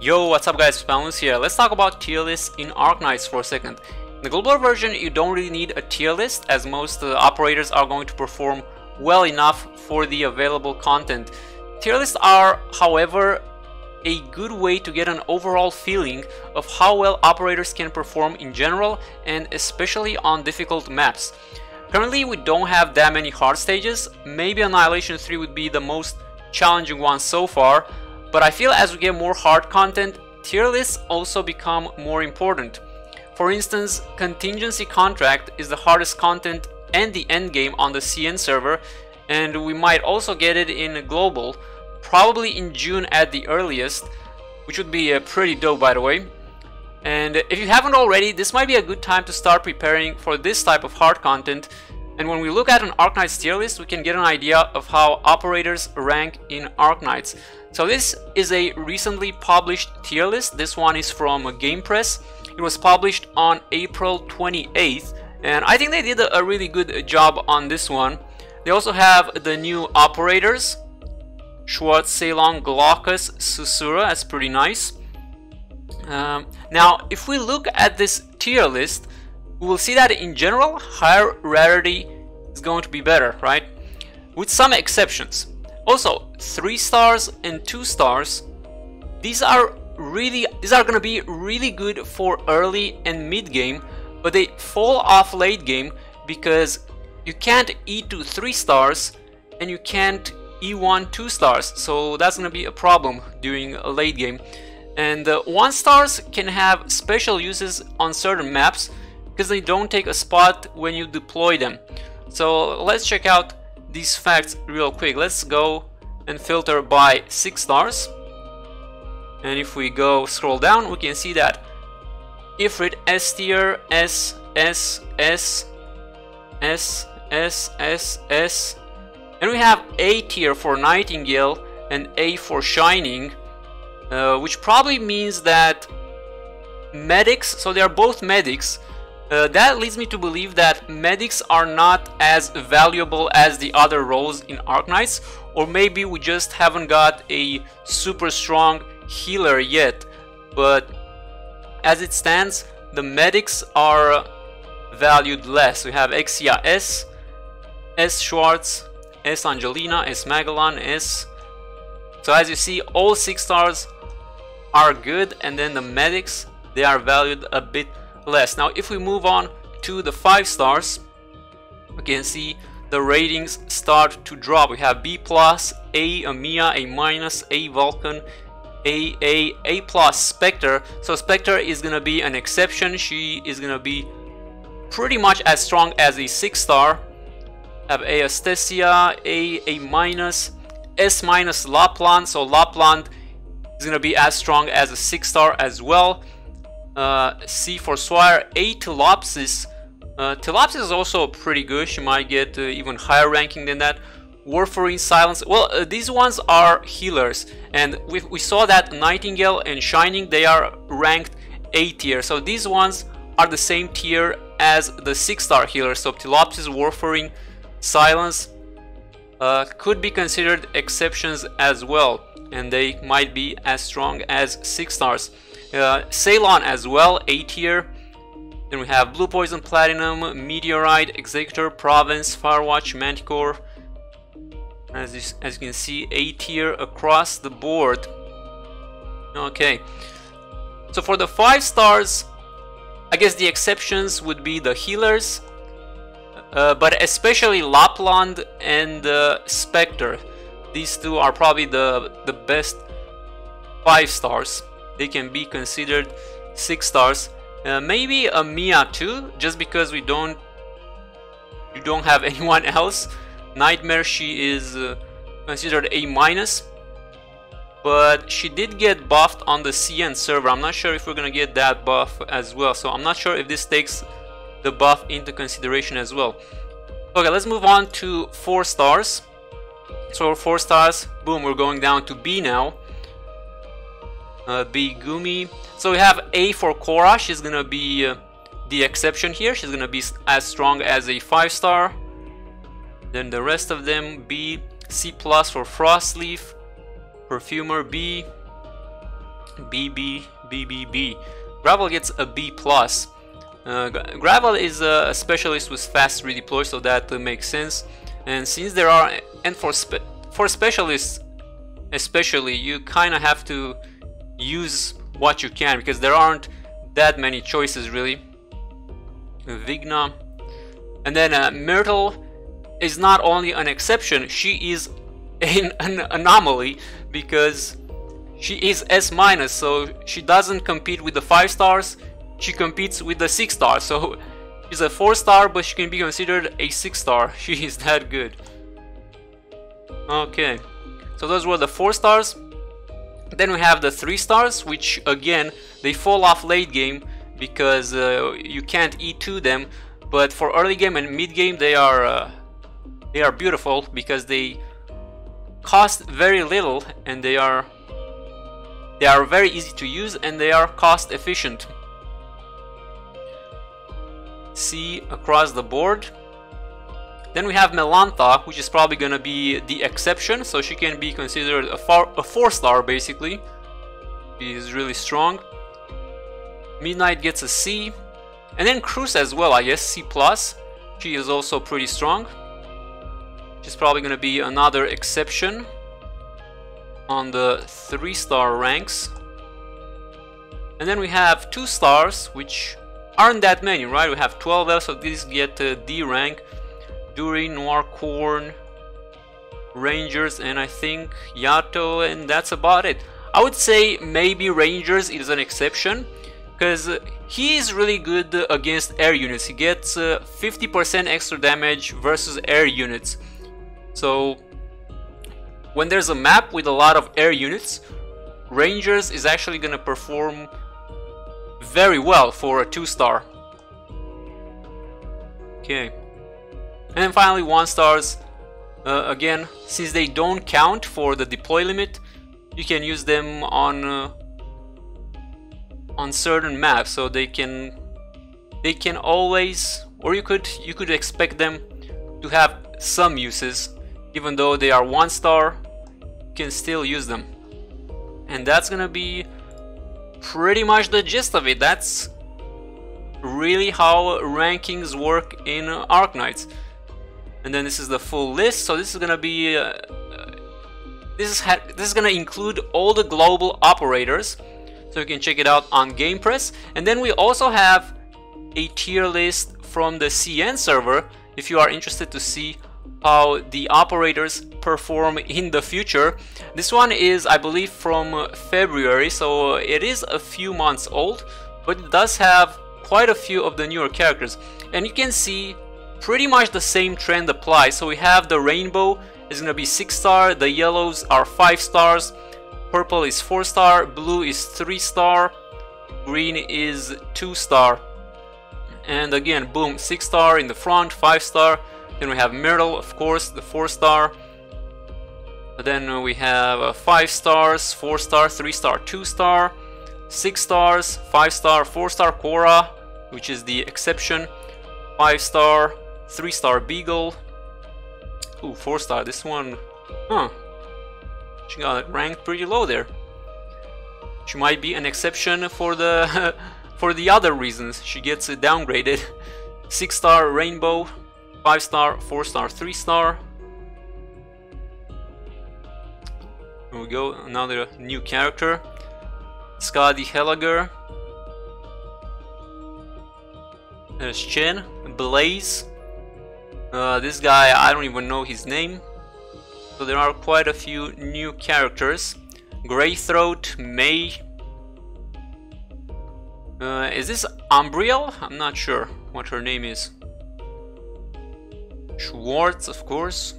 Yo, what's up guys, MrPantaloons here. Let's talk about tier lists in Arknights for a second. In the global version, you don't really need a tier list as most operators are going to perform well enough for the available content. Tier lists are, however, a good way to get an overall feeling of how well operators can perform in general and especially on difficult maps. Currently, we don't have that many hard stages. Maybe Annihilation 3 would be the most challenging one so far. But I feel as we get more hard content, tier lists also become more important. For instance, Contingency Contract is the hardest content and the endgame on the CN server, and we might also get it in global, probably in June at the earliest, which would be pretty dope by the way. And if you haven't already, this might be a good time to start preparing for this type of hard content. And when we look at an Arknights tier list, we can get an idea of how operators rank in Arknights. So this is a recently published tier list. This one is from Game Press. It was published on April 28th, and I think they did a really good job on this one. They also have the new operators: Schwartz, Ceylon, Glaucus, Susura. That's pretty nice. Now, if we look at this tier list, we will see that in general, higher rarity is going to be better, right? With some exceptions. Also, 3 stars and 2 stars, these are going to be really good for early and mid game, but they fall off late game because you can't E2 3 stars and you can't E1 2 stars, so that's going to be a problem during a late game. And 1 stars can have special uses on certain maps because they don't take a spot when you deploy them. So let's check out these facts real quick. Let's go and filter by 6 stars. And if we go scroll down, we can see that Ifrit S tier, S, S, S, S, S, S, S. And we have A tier for Nightingale and A for Shining, which probably means that medics, so they are both medics. That leads me to believe that medics are not as valuable as the other roles in Arknights, or maybe we just haven't got a super strong healer yet. But as it stands, the medics are valued less. We have Exia S, S Schwartz, S Angelina, S Magellan, S. So as you see, all 6 stars are good, and then the medics, they are valued a bit less. Now if we move on to the 5 stars, we can see the ratings start to drop. We have B+, A Mia, A-, A Vulcan, A plus Spectre. So Spectre is gonna be an exception. She is gonna be pretty much as strong as a 6 star. Have A Astesia, A-, S- Lapland. So Lapland is gonna be as strong as a 6 star as well. C for Swire, A Telopsis. Telopsis is also pretty good. She might get even higher ranking than that. Warfarin, Silence. Well, these ones are healers, and we saw that Nightingale and Shining, they are ranked A tier. So these ones are the same tier as the 6-star healers. So Telopsis, Warfarin, Silence could be considered exceptions as well, and they might be as strong as 6 stars. Ceylon as well, A tier. Then we have Blue Poison, Platinum, Meteorite, Executor, Province, Firewatch, Manticore. As you can see, A tier across the board. Okay, so for the 5 stars, I guess the exceptions would be the healers, but especially Lapland and Spectre. These two are probably the best 5 stars. They can be considered 6 stars. Maybe a Mia too, just because you don't have anyone else. Nightmare, she is considered A-, but she did get buffed on the CN server. I'm not sure if we're gonna get that buff as well, so I'm not sure if this takes the buff into consideration as well. Okay, let's move on to 4 stars. So 4 stars, boom, we're going down to B now. B Gumi. So we have A for Korra. She's gonna be the exception here. She's gonna be as strong as a 5-star. Then the rest of them: B, C+ for Frostleaf, Perfumer B, B. Gravel gets a B+. Gravel is a specialist with fast redeploy, so that makes sense. And since there are, and for specialists especially, you kind of have to use what you can because there aren't that many choices really. Vigna, and then Myrtle is not only an exception, she is an anomaly because she is S-, so she doesn't compete with the 5 stars, she competes with the 6 stars. So she's a 4 star, but she can be considered a 6 star. She is that good. Okay, so those were the 4 stars. Then we have the 3 stars, which again they fall off late game because you can't E2 them, but for early game and mid game they are beautiful because they cost very little and they are very easy to use and they are cost efficient. C across the board. Then we have Melantha, which is probably gonna be the exception, so she can be considered a 4 star basically. She is really strong. Midnight gets a C, and then Cruz as well, I guess, C+. She is also pretty strong. She's probably gonna be another exception on the 3 star ranks. And then we have 2 stars, which aren't that many, right? We have 12 left, so these get D rank. Dury, Noircorn, Rangers, and I think Yato, and that's about it. I would say maybe Rangers is an exception because he is really good against air units. He gets 50% extra damage versus air units. So when there's a map with a lot of air units, Rangers is actually gonna perform very well for a 2 star. Okay. And then finally 1 stars, again, since they don't count for the deploy limit, you can use them on certain maps, so they can always, or you could expect them to have some uses, even though they are 1 star, you can still use them. And that's gonna be pretty much the gist of it. That's really how rankings work in Arknights. And then this is the full list. So this is gonna be this is gonna include all the global operators, so you can check it out on GamePress. And then we also have a tier list from the CN server if you are interested to see how the operators perform in the future. This one is, I believe, from February, so it is a few months old, but it does have quite a few of the newer characters, and you can see pretty much the same trend applies. So we have the rainbow is gonna be 6 star, the yellows are 5 stars, purple is 4 star, blue is 3 star, green is 2 star, and again, boom, 6 star in the front, 5 star. Then we have Myrtle, of course, the 4 star. Then we have 5 stars, 4 star, 3 star, 2 star, 6 stars, 5 star, 4 star Cora, which is the exception, 5 star, 3 star Beagle. Ooh, 4 star, this one, huh, she got ranked pretty low there. She might be an exception for the for the other reasons. She gets downgraded. 6 star Rainbow, 5 star, 4 star, 3 star. Here we go, another new character, Skadi Helager. There's Chen, Blaze. This guy, I don't even know his name. So there are quite a few new characters. Greythroat, May. Is this Umbriel? I'm not sure what her name is. Schwartz, of course.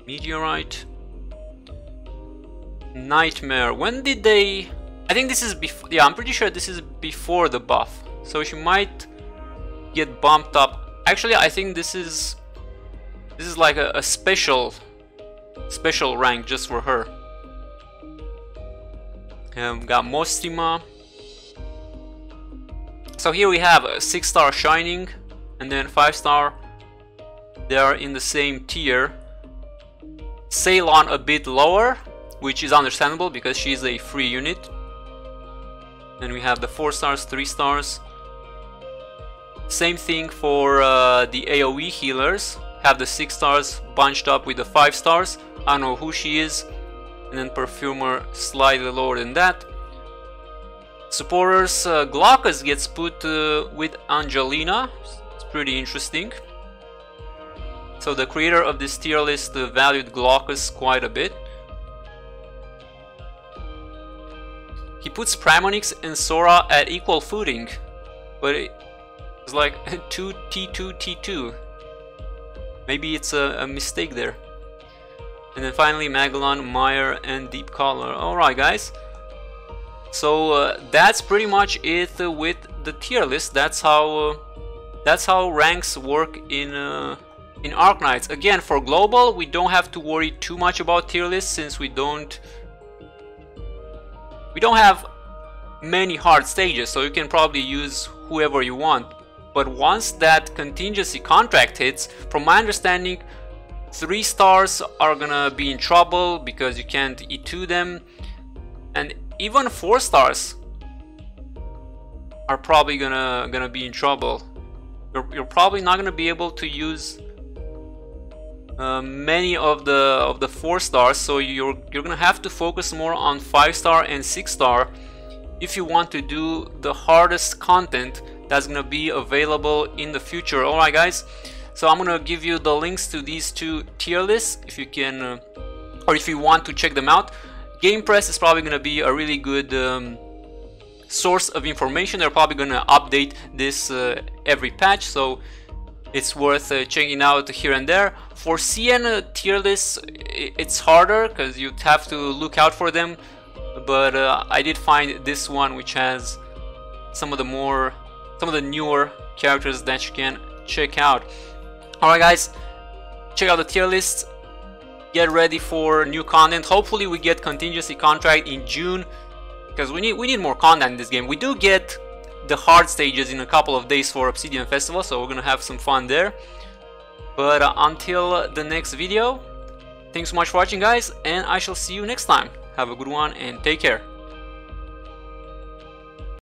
Meteorite. Nightmare. When did they... I think this is before... Yeah, I'm pretty sure this is before the buff. So she might get bumped up. Actually, I think this is like a special rank just for her. We got Mostima. So here we have a 6 star Shining and then 5 star. They are in the same tier. Ceylon a bit lower, which is understandable because she's a free unit. Then we have the 4 stars, 3 stars. Same thing for the AoE healers. Have the 6 stars bunched up with the 5 stars. I don't know who she is. And then Perfumer slightly lower than that. Supporters, Glaucus gets put with Angelina. It's pretty interesting. So the creator of this tier list valued Glaucus quite a bit. He puts Pramonix and Sora at equal footing, but it's like 2 T2 T2. Maybe it's a mistake there. And then finally Magellan, Meyer, and Deep Color. Alright guys, so that's pretty much it with the tier list. That's how ranks work in Arknights. Again, for global we don't have to worry too much about tier lists, since we don't have many hard stages, so you can probably use whoever you want. But once that contingency contract hits, from my understanding, 3 stars are gonna be in trouble because you can't E2 them, and even 4 stars are probably gonna be in trouble. You're probably not gonna be able to use many of the 4 stars, so you're gonna have to focus more on 5 star and 6 star if you want to do the hardest content that's gonna be available in the future. Alright guys, so I'm gonna give you the links to these 2 tier lists if you can or if you want to check them out. Game Press is probably gonna be a really good source of information. They're probably gonna update this every patch, so it's worth checking out here and there. For CN tier lists, it's harder because you have to look out for them, but I did find this one which has some of the newer characters that you can check out. Alright guys, check out the tier list, get ready for new content. Hopefully we get contingency contract in June, because we need more content in this game. We do get the hard stages in a couple of days for Obsidian Festival, so we're gonna have some fun there. But until the next video, thanks so much for watching guys, and I shall see you next time. Have a good one and take care.